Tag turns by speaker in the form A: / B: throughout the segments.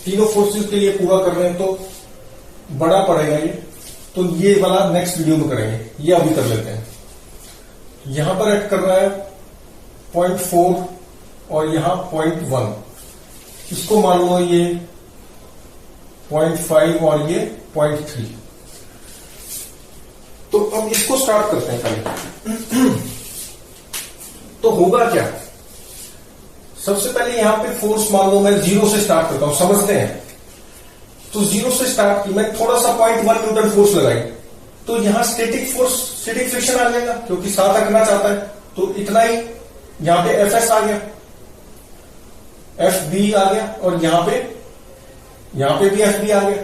A: तीनों फोर्सेस के लिए पूरा कर रहे हैं तो बड़ा पड़ेगा ये, तो ये वाला नेक्स्ट वीडियो में करेंगे, ये अभी कर लेते हैं। यहां पर ऐड कर रहा है 0.4 और यहां 0.1, इसको मान लो ये 0.5 और ये 0.3। तो अब इसको स्टार्ट करते हैं पहले। तो होगा क्या, सबसे पहले यहां पे फोर्स मान लो मैं 0 से स्टार्ट करता हूं, समझते हैं। तो 0 से स्टार्ट की, मैं थोड़ा सा 0.1 न्यूटन फोर्स लगाई, तो यहां स्टैटिक फोर्स, स्टैटिक फ्रिक्शन आ जाएगा क्योंकि साथ रखना चाहता है, तो इतना ही। यहां पे एफ आ गया, एफ बी आ गया, और यहां पे भी एफ बी आ गया।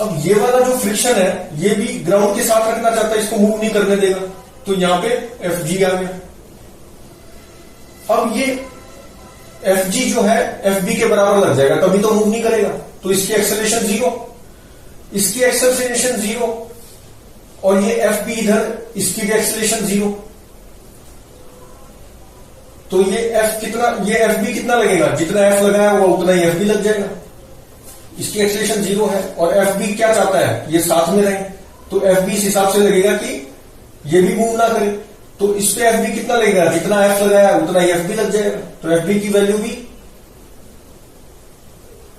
A: अब ये वाला जो फ्रिक्शन है ये भी ग्राउंड के साथ रखना चाहता है, इसको मूव नहीं करने देगा, तो यहां पे एफ जी आ गया। अब ये एफ जी जो है एफ बी के बराबर लग जाएगा, तभी तो मूव नहीं करेगा, तो इसकी एक्सेलरेशन 0, इसकी एक्सेलरेशन 0, और ये एफ बी इधर, इसकी भी एक्सेलरेशन 0। तो ये एफ बी कितना लगेगा, जितना एफ लगाया हुआ उतना ही एफ बी लग जाएगा। इसकी एक्सेलरेशन 0 है, और एफ बी क्या चाहता है, ये साथ में रहे, तो एफ बी इस हिसाब से लगेगा कि ये भी मूव ना करे, तो इस पे एफ बी कितना लगेगा, जितना एफ लगाया उतना ही एफ बी लग जाएगा। तो एफ बी की वैल्यू भी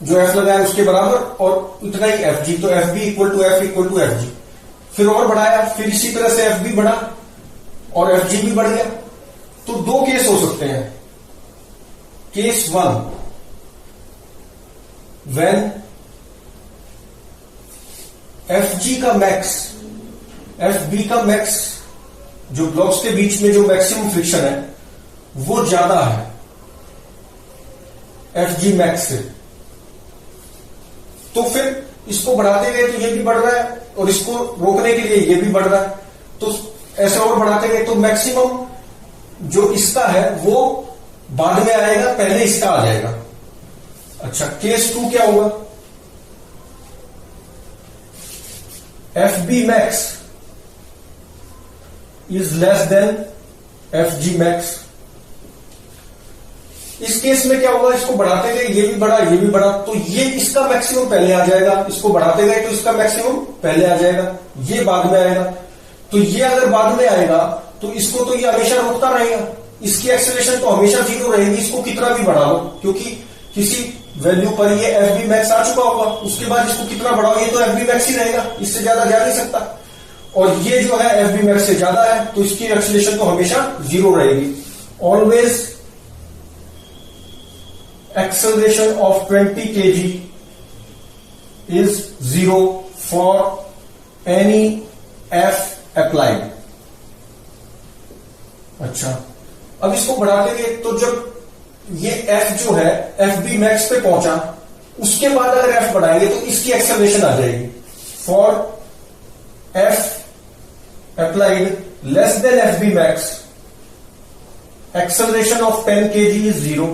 A: जो एफ लगाया उसके बराबर और उतना ही एफ जी, तो F B equal to F G. फिर और बढ़ाया, फिर इसी तरह से एफ बी बढ़ा और एफ जी भी बढ़ गया। तो दो केस हो सकते हैं। केस 1, व्हेन एफ जी का मैक्स, एफ बी का मैक्स, जो ब्लॉक्स के बीच में जो मैक्सिमम फ्रिक्शन है वो ज्यादा है एफ जी मैक्स से, तो फिर इसको बढ़ाते गए तो ये भी बढ़ रहा है, और इसको रोकने के लिए ये भी बढ़ रहा है, तो ऐसे और बढ़ाते गए तो मैक्सिमम जो इसका है वो बाद में आएगा, पहले इसका आ जाएगा। अच्छा, केस 2 क्या होगा, F B max is less than F G max. इस केस में क्या होगा, इसको बढ़ाते गए ये भी बढ़ा, ये भी बढ़ा, तो ये इसका मैक्सिमम पहले आ जाएगा, इसको बढ़ाते गए तो इसका मैक्सिमम पहले आ जाएगा, ये बाद में आएगा। तो ये अगर बाद में आएगा तो इसको तो ये हमेशा रोकता रहेगा, इसकी एक्सेलरेशन तो हमेशा 0 रहेगी, इसको कितना भी बढ़ा लो, क्योंकि किसी वैल्यू पर ये एफ बी मैक्स आ चुका होगा, उसके बाद इसको कितना बढ़ाओ ये तो एफ बी मैक्स ही रहेगा, इससे ज्यादा जा नहीं सकता। और ये जो है एफ बी मैक्स से ज्यादा है, तो इसकी एक्सेलरेशन तो हमेशा 0 रहेगी। Always acceleration of 20 kg is 0 for any F applied. अच्छा, अब इसको बढ़ाते गए तो जब ये एफ जो है एफ बी मैक्स पे पहुंचा, उसके बाद अगर एफ बढ़ाएंगे तो इसकी एक्सेलरेशन आ जाएगी। For F applied less than F B max, acceleration of 10 kg is 0,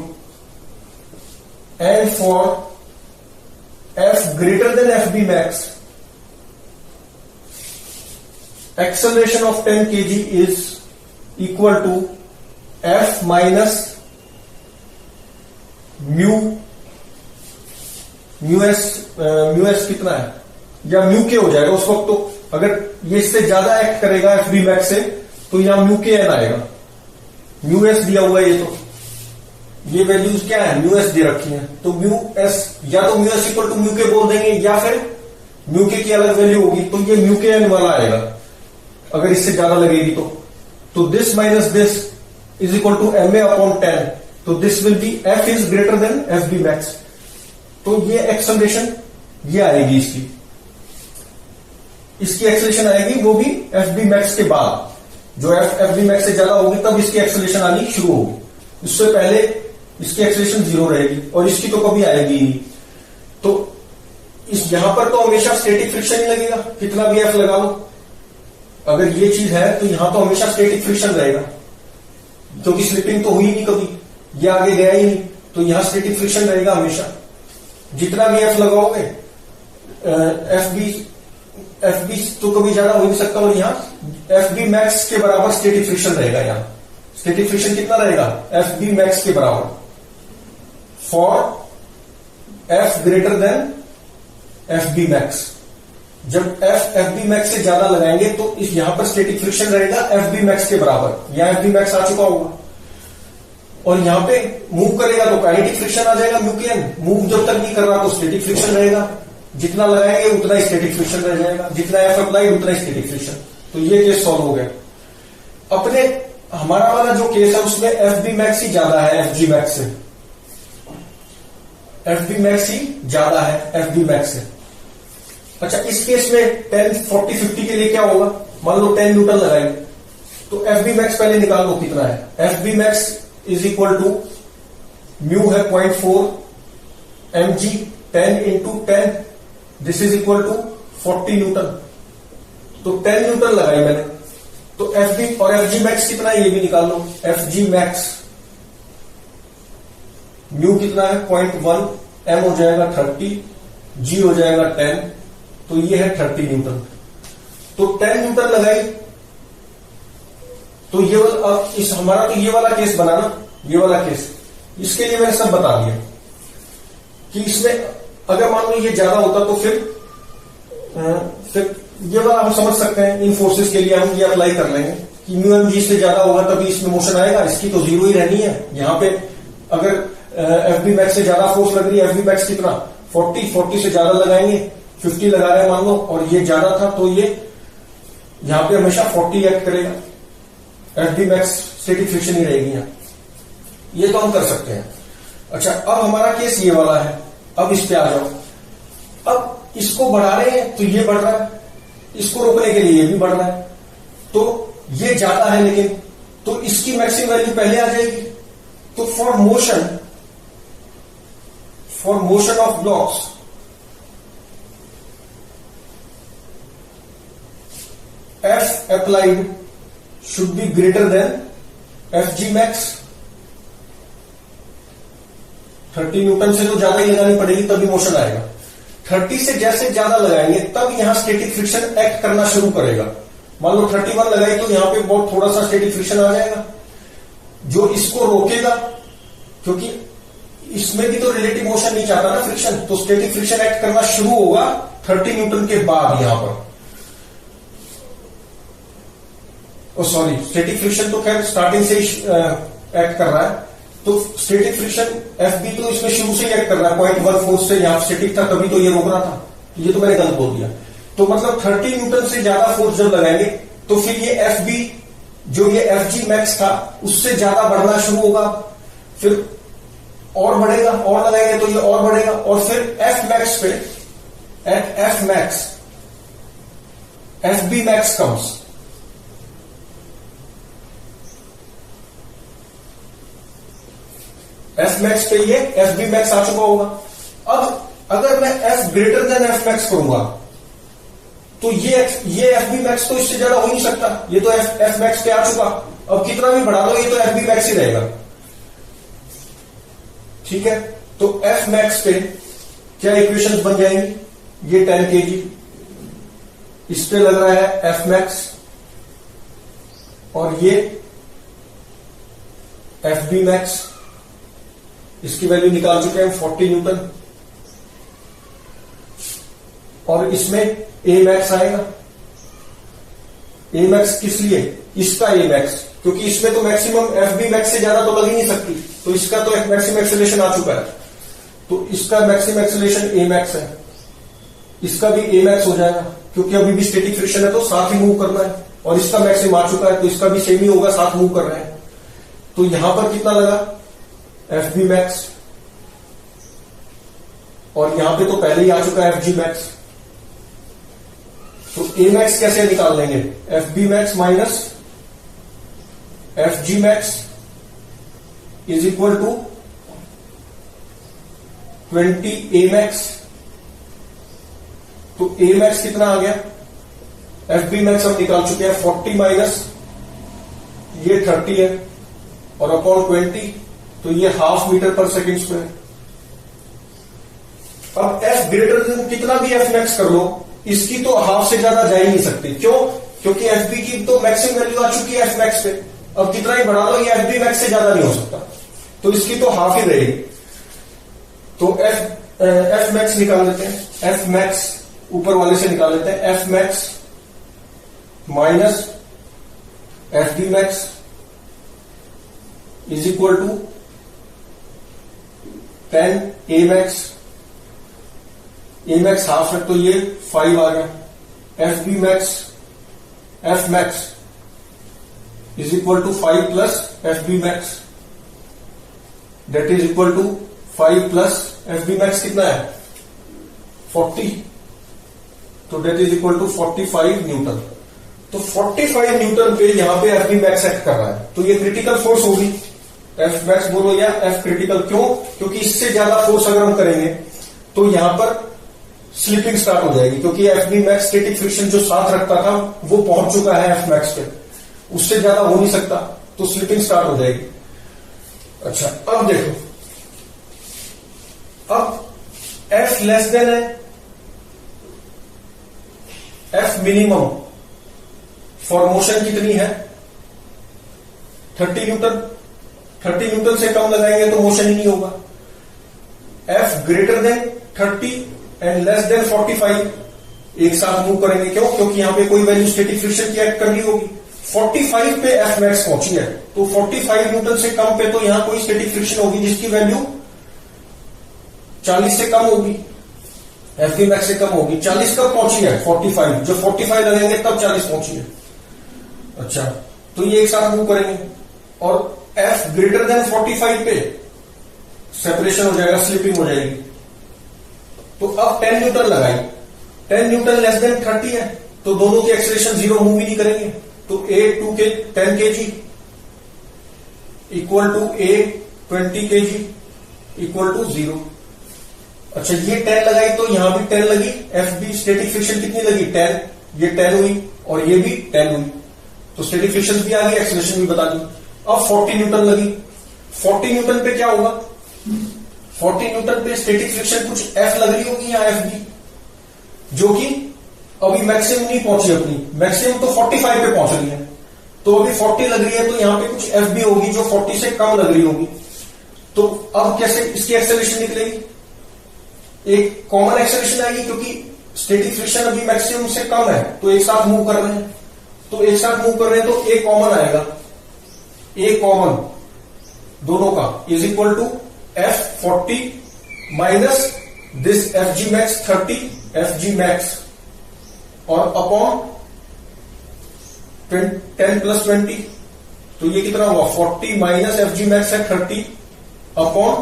A: and for F greater than F B max, acceleration of 10 kg is equal to F minus mu S कितना है, या mu के हो जाएगा उस वक्त। तो अगर ये इससे ज्यादा एक्ट करेगा एफ बी मैक्स से, तो यहां म्यू के एन आएगा, म्यू एस दिया हुआ है, ये तो ये वैल्यूज क्या है, म्यू एस दे रखी है, तो म्यू एस, या तो mu S equal to mu K बोल देंगे, या फिर म्यू के की अलग वैल्यू होगी, तो ये म्यू के एन वाला आएगा अगर इससे ज्यादा लगेगी तो this minus this is equal to M A upon 10, तो this will be F is greater than F B max. तो ये एक्सेलरेशन ये आएगी, इसकी एक्सेलरेशन आएगी, वो भी एफ बी मैक्स के बाद, जो एफ बी मैक्स से ज्यादा होगी तब इसकी एक्सेलरेशन आनी शुरू होगी, इससे पहले इसकी एक्सेलरेशन 0 रहेगी, और इसकी तो कभी आएगी ही नहीं। तो इस यहां पर तो हमेशा स्टैटिक फ्रिक्शन ही लगेगा, कितना भी एफ लगा लो, अगर ये चीज है तो यहां तो हमेशा स्टैटिक फ्रिक्शन रहेगा, क्योंकि स्लिपिंग तो हुई नहीं कभी, ये आगे गया ही नहीं, तो यहां स्टैटिक फ्रिक्शन रहेगा हमेशा। जितना भी एफ लगाओगे, एफ बी तो कभी ज्यादा हो नहीं सकता, और यहां एफ बी मैक्स के बराबर स्टैटिक फ्रिक्शन रहेगा। यहां स्टैटिक फ्रिक्शन कितना रहेगा, एफ बी मैक्स के बराबर for F greater than F B max. जब एफ बी मैक्स से ज्यादा लगाएंगे तो इस यहां पर स्टैटिक फ्रिक्शन रहेगा एफ बी मैक्स के बराबर। यहां एफ बी मैक्स आ चुका होगा और यहां पे मूव करेगा तो काइनेटिक फ्रिक्शन आ जाएगा म्यू के एन। मूव जब तक नहीं कर रहा तो स्टैटिक फ्रिक्शन रहेगा, जितना लगाएंगे उतना ही स्टैटिक फ्रिक्शन रह जाएगा, जितना एफ अप्लाई उतना ही स्टैटिक फ्रिक्शन। तो ये केस सॉल्व हो गया। अपने हमारा वाला जो केस है उसमें एफ बी मैक्स ही ज्यादा है एफ जी मैक्स से, एफ बी मैक्स ही ज्यादा है एफ बी मैक्स से। अच्छा, इस केस में 10, 40, 50 के लिए क्या होगा? मान लो 10 न्यूटन लगाएंगे तो एफ बी मैक्स पहले निकाल लो कितना है। F B max is equal to mu है 0.4 M G 10 into 10, this is equal to 40 newton. तो 10 न्यूटन लगाए मैंने, तो एफ बी और एफ जी मैक्स कितना है ये भी निकाल लो। एफ जी मैक्स म्यू कितना है 0.1, एम हो जाएगा 30, जी हो जाएगा 10, तो ये है 30 न्यूटन। तो 10 न्यूटन लगाई तो ये वाला इस हमारा तो ये वाला केस बना ना, ये वाला केस। इसके लिए मैंने सब बता दिया कि इसमें अगर मान लो ये ज्यादा होता तो फिर ये वाला हम समझ सकते हैं। इन फोर्सेस के लिए हम ये अप्लाई कर लेंगे कि म्यू एम जी से ज्यादा होगा तभी इसमें मोशन आएगा, इसकी तो जीरो ही रहनी है। यहां पे अगर एफ बी मैक्स से ज्यादा फोर्स लग रही है, एफ बी मैक्स कितना 40 से ज्यादा लगाएंगे, 50 लगा रहे हैं मान लो, और ये ज्यादा था तो ये यहां पे हमेशा 40 एक्ट करेगा, F B max static friction ही रहेगी यहां। ये तो हम कर सकते हैं। अच्छा, अब हमारा केस ये वाला है। अब इस पे आ जाओ। अब इसको बढ़ा रहे हैं तो ये बढ़ रहा है, इसको रोकने के लिए ये भी बढ़ रहा है, तो ये ज्यादा है लेकिन, तो इसकी मैक्सिमम वैल्यू पहले आ जाएगी। तो for motion of blocks F applied should be greater than F G max. 30 Newton से तो ज्यादा ही लगानी पड़ेगी तभी मोशन आएगा। 30 से जैसे ज्यादा लगाएंगे तब यहां स्टैटिक फ्रिक्शन एक्ट करना शुरू करेगा। मान लो 31 लगाई तो यहां पे बहुत थोड़ा सा स्टैटिक फ्रिक्शन आ जाएगा जो इसको रोकेगा, क्योंकि इसमें भी तो रिलेटिव मोशन नहीं चाहता ना फ्रिक्शन, तो स्टैटिक फ्रिक्शन एक्ट करना शुरू होगा 30 न्यूटन के बाद। यहां पर सॉरी, स्टैटिक फ्रिक्शन तो खैर स्टार्टिंग से ही एक्ट कर रहा है, तो स्टैटिक फ्रिक्शन एफ बी तो इसमें शुरू से ही एक्ट कर रहा है। 0.1 फोर्स से यहां स्टैटिक था तभी तो ये रोक रहा था, तो ये तो मैंने गलत बोल दिया। तो मतलब 30 न्यूटन से ज्यादा फोर्स जब लगाएंगे तो फिर ये एफ बी जो ये एफ जी मैक्स था उससे ज्यादा बढ़ना शुरू होगा, फिर और बढ़ेगा, और लगाएंगे तो ये और बढ़ेगा, और फिर एफ मैक्स पे at F max F B max comes. F max पे ये एफ बी मैक्स आ चुका होगा। अब अगर मैं F greater than F max करूंगा तो ये एफ बी मैक्स तो इससे ज्यादा हो नहीं सकता, ये तो एफ मैक्स पे आ चुका। अब कितना भी बढ़ा दो ये तो एफ बी मैक्स ही रहेगा, ठीक है। तो एफ मैक्स पे क्या इक्वेशंस बन जाएंगी? ये 10 kg, इस पे लग रहा है एफ मैक्स, और ये एफ बी मैक्स, इसकी वैल्यू निकाल चुके हैं 40 न्यूटन, और इसमें ए मैक्स आएगा। ए मैक्स किस लिए? इसका ए मैक्स, क्योंकि इसमें तो मैक्सिमम एफ बी मैक्स से ज्यादा तो लग ही नहीं सकती, तो इसका तो एक मैक्सिमम एक्सेलरेशन आ चुका है, तो इसका मैक्सिमम एक्सेलरेशन ए मैक्स है, इसका भी ए मैक्स हो जाएगा, क्योंकि अभी भी स्टैटिक फ्रिक्शन है तो साथ ही मूव करना है, और इसका मैक्सिमम आ चुका है तो इसका भी सेम ही होगा, साथ मूव कर रहे हैं। तो यहां पर कितना लगा? एफ बी मैक्स, और यहां पे तो पहले ही आ चुका है एफ जी मैक्स। तो ए मैक्स कैसे निकाल लेंगे? F B max minus F G max is equal to 20 A max. तो ए मैक्स कितना आ गया? एफ बी मैक्स हम निकाल चुके हैं 40 माइनस ये 30 है, और अपॉन 20 तो ये हाफ मीटर पर सेकेंड स्क्वायर। अब एफ ग्रेटर देन कितना भी एफ मैक्स कर लो, इसकी तो हाफ से ज्यादा जा ही नहीं सकती। क्यों? क्योंकि एफ बी की तो मैक्सिमम वैल्यू आ चुकी है एफ मैक्स पे, अब कितना ही बढ़ा लो ये एफ बी मैक्स से ज्यादा नहीं हो सकता, तो इसकी तो हाफ ही रहेगी। तो एफ मैक्स निकाल लेते हैं। एफ मैक्स ऊपर वाले से निकाल लेते हैं। F max minus F B max is equal to 10 A max. A max half है तो ये 5 आ गया। F B max F max is equal to 5 plus F B max that is equal to 5 plus F B max कितना है 40, तो that is equal to 45 newton. तो 45 Newton पे यहां पे एफ बी मैक्स एक्ट कर रहा है, तो ये क्रिटिकल फोर्स होगी। एफ मैक्स बोलो या एफ क्रिटिकल, क्यों? क्योंकि इससे ज्यादा फोर्स अगर हम करेंगे तो यहां पर स्लिपिंग स्टार्ट हो जाएगी, क्योंकि F B max static friction जो साथ रखता था वो पहुंच चुका है एफ मैक्स पे, उससे ज्यादा हो नहीं सकता, तो स्लिपिंग स्टार्ट हो जाएगी। अच्छा अब देखो, अब एफ लेस देन है एफ मिनिमम फॉर मोशन कितनी है 30 न्यूटन। 30 न्यूटन से कम लगाएंगे तो मोशन ही नहीं होगा। F greater then 30 and less than 45 एक साथ मूव करेंगे, क्यों? क्योंकि यहां पे कोई वैल्यू स्टैटिक फ्रिक्शन की एक्ट कर रही होगी। 45 पे एफ मैक्स पहुंची है, तो 45 न्यूटन से कम पे तो यहां कोई स्टैटिक फ्रिक्शन होगी जिसकी वैल्यू 40 से कम होगी, एफ बी मैक्स से कम होगी। 40 कब पहुंची है 45, जब 45 लगेंगे तब 40 पहुंची है। अच्छा तो ये एक साथ मूव करेंगे, और एफ ग्रेटर देन 45 पे सेपरेशन हो जाएगा, स्लिपिंग हो जाएगी। तो अब 10 न्यूटन लगाई, 10 न्यूटन लेस देन 30 है, तो दोनों के एक्सेलरेशन जीरो मूव ही नहीं करेंगे, तो A 10 kg equal to A 20 kg equal to 0। अच्छा ये 10 लगाई तो यहां भी 10 लगी, एफ बी स्टैटिक फ्रिक्शन कितनी लगी 10, ये 10 हुई और ये भी 10 हुई, तो स्टैटिक फ्रिक्शन भी आ गई, एक्सेलरेशन भी बता दी। अब 40 न्यूटन लगी, 40 न्यूटन पे क्या होगा 40 न्यूटन पे स्टैटिक फ्रिक्शन कुछ एफ लग रही होगी या एफ बी, जो कि अभी मैक्सिमम नहीं पहुंची अपनी, मैक्सिमम तो 45 पे पहुंच रही है, तो अभी 40 लग रही है, तो यहां पे कुछ एफ बी होगी जो 40 से कम लग रही होगी। तो अब कैसे इसकी एक्सेलरेशन निकलेगी, एक कॉमन एक्सेलरेशन आएगी, क्योंकि स्टैटिक फ्रिक्शन अभी मैक्सिमम से कम है, तो एक साथ मूव कर रहे हैं, तो एक साथ मूव कर रहे हैं तो ए कॉमन आएगा, ए कॉमन दोनों का is equal to F 40 minus this F G max 30 F G max और अपॉन 10 प्लस 20, तो ये कितना हुआ 40 माइनस एफ जी मैक्स है 30 अपॉन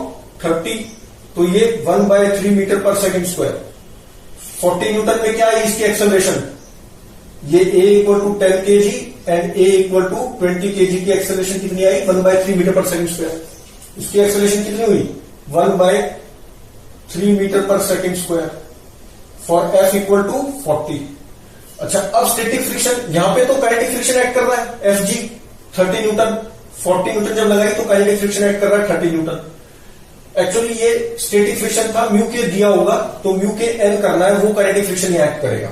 A: 30, तो ये 1/3 मीटर पर सेकेंड स्क्वायर। 40 न्यूटन में क्या है इसकी एक्सेलरेशन, ये a equal to 10 kg and a equal to 20 kg की एक्सेलरेशन कितनी आई 1/3 मीटर पर सेकेंड स्क्वायर। इसकी एक्सेलरेशन कितनी हुई 1/3 मीटर पर second square for F equal to 40। अच्छा अब स्टैटिक फ्रिक्शन, यहां पे तो काइनेटिक फ्रिक्शन एक्ट कर रहा है एफ जी 30 न्यूटन, 40 न्यूटन जब लगाई तो काइनेटिक फ्रिक्शन एक्ट कर रहा है 30 न्यूटन। एक्चुअली ये स्टैटिक फ्रिक्शन था, म्यू के दिया होगा तो म्यू के एन करना है, वो काइनेटिक फ्रिक्शन एक्ट करेगा।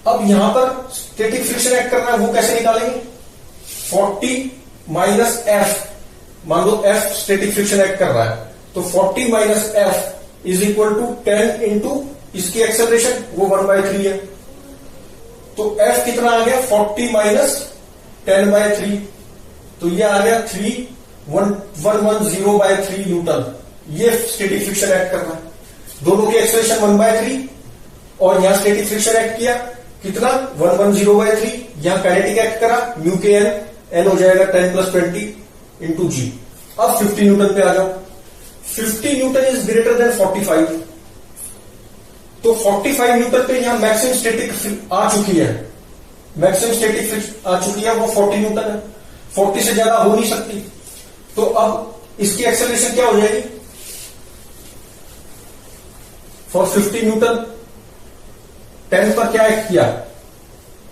A: अब यहां पर स्टैटिक फ्रिक्शन एक्ट करना है, वो कैसे निकालेंगे 40 माइनस एफ, मान लो एफ स्टैटिक फ्रिक्शन एक्ट कर रहा है, तो 40 minus F is equal to 10 into इसकी एक्सेलरेशन वो 1/3 है, तो एफ कितना आ गया 40 माइनस 10/3, तो ये आ गया 110/3 न्यूटन। ये स्टैटिक फ्रिक्शन एक्ट करना है, दोनों की एक्सेलरेशन 1/3 और यहां स्टैटिक फ्रिक्शन एक्ट किया कितना 110/3, यहां काइनेटिक एक्ट करा म्यू के एन हो जाएगा 10 प्लस 20 इंटू जी। अब 50 न्यूटन पे आ जाओ, 50 न्यूटन इज ग्रेटर देन 45, तो 45 न्यूटन पे यहां मैक्सिमम स्टैटिक आ चुकी है, मैक्सिमम स्टैटिक आ चुकी है, वो 40 न्यूटन है, 40 से ज्यादा हो नहीं सकती, तो अब इसकी एक्सेलरेशन क्या हो जाएगी फॉर 50 न्यूटन 10 पर क्या एक्ट किया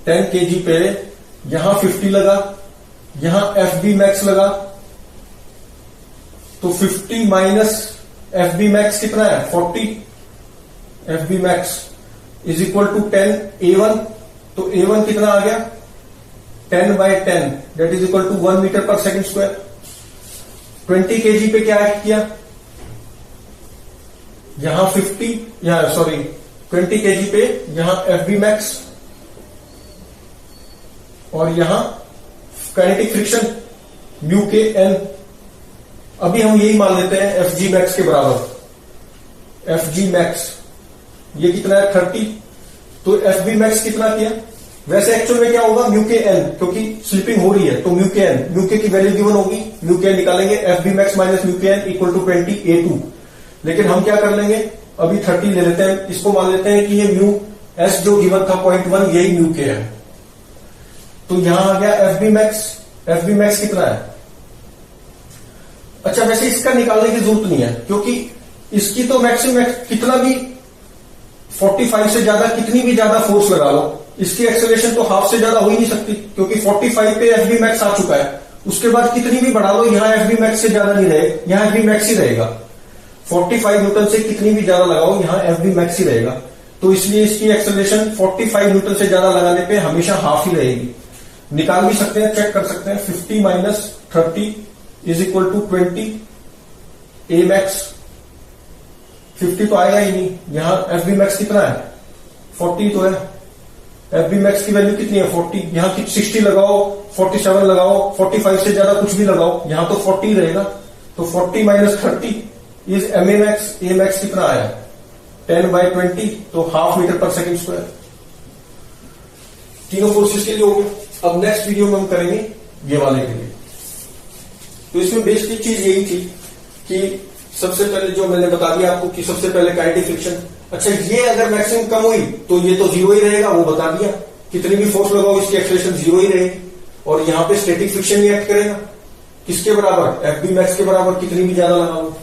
A: 10 kg पे, यहां 50 लगा, यहां एफ बी मैक्स लगा, तो 50 माइनस एफ बी मैक्स कितना है 40, F B max is equal to 10 A1, तो A1 कितना आ गया 10/10 that is equal to 1 metre पर सेकेंड स्क्वायर। 20 kg पे क्या एक्ट किया यहां 20 kg पे यहां FB मैक्स, और यहां काइनेटिक फ्रिक्शन म्यू के एन। अभी हम यही मान लेते हैं FG मैक्स के बराबर। FG मैक्स ये कितना है 30, तो FB मैक्स कितना किया? वैसे एक्चुअल में क्या होगा म्यू के एन, क्योंकि स्लिपिंग हो रही है तो म्यू के एन, म्यू के की वैल्यू गिवन होगी, म्यू के एन निकालेंगे, FB मैक्स माइनस म्यू के एन इक्वल टू 20 A2। लेकिन हम क्या कर लेंगे, अभी 30 ले लेते हैं, इसको मान लेते हैं कि ये म्यू एस जो गिवन था 0.1 यही म्यू के है। तो यहां आ गया FB मैक्स कितना है? अच्छा वैसे इसका निकालने की जरूरत नहीं है, क्योंकि इसकी तो मैक्सिमम कितना भी 45 से ज्यादा कितनी भी ज्यादा फोर्स लगा लो, इसकी एक्सेलरेशन तो हाफ से ज्यादा हो ही नहीं सकती, क्योंकि 45 पे FB मैक्स आ चुका है। उसके बाद कितनी भी बढ़ा लो यहां FB मैक्स से ज्यादा नहीं रहेगा, यहां FB मैक्स ही रहेगा। 45 न्यूटन से कितनी भी ज्यादा लगाओ यहां FB मैक्स ही रहेगा। तो इसलिए इसकी एक्सेलरेशन 45 न्यूटन से ज्यादा लगाने पे हमेशा हाफ ही रहेगी। निकाल भी सकते हैं, चेक कर सकते हैं। 50 minus 30 is equal to 20 A max. 50 तो आएगा ही नहीं, यहां FB मैक्स कितना है 40 तो है। FB मैक्स की वैल्यू कितनी है 40, यहां 60 लगाओ, 47 लगाओ, 45 से ज्यादा कुछ भी लगाओ, यहां तो 40 रहेगा। तो 40 minus 30 is MA max. A max कितना आया 10/20, तो हाफ मीटर पर सेकेंड स्क्वायर। तीनों फोर्सेस के लिए हो गया। अब नेक्स्ट वीडियो में हम करेंगे ये वाले के लिए। तो इसमें बेसिक चीज यही थी कि सबसे पहले जो मैंने बता दिया आपको कि सबसे पहले काइनेटिक फ्रिक्शन। अच्छा ये अगर मैक्सिमम कम हुई तो ये तो जीरो ही रहेगा, वो बता दिया। कितनी भी फोर्स लगाओ इसकी एक्सेलरेशन जीरो ही रहेगी। और यहां पे स्टैटिक फ्रिक्शन ही एक्ट करेगा किसके बराबर, FB मैक्स के बराबर, कितनी भी ज्यादा लगाओ।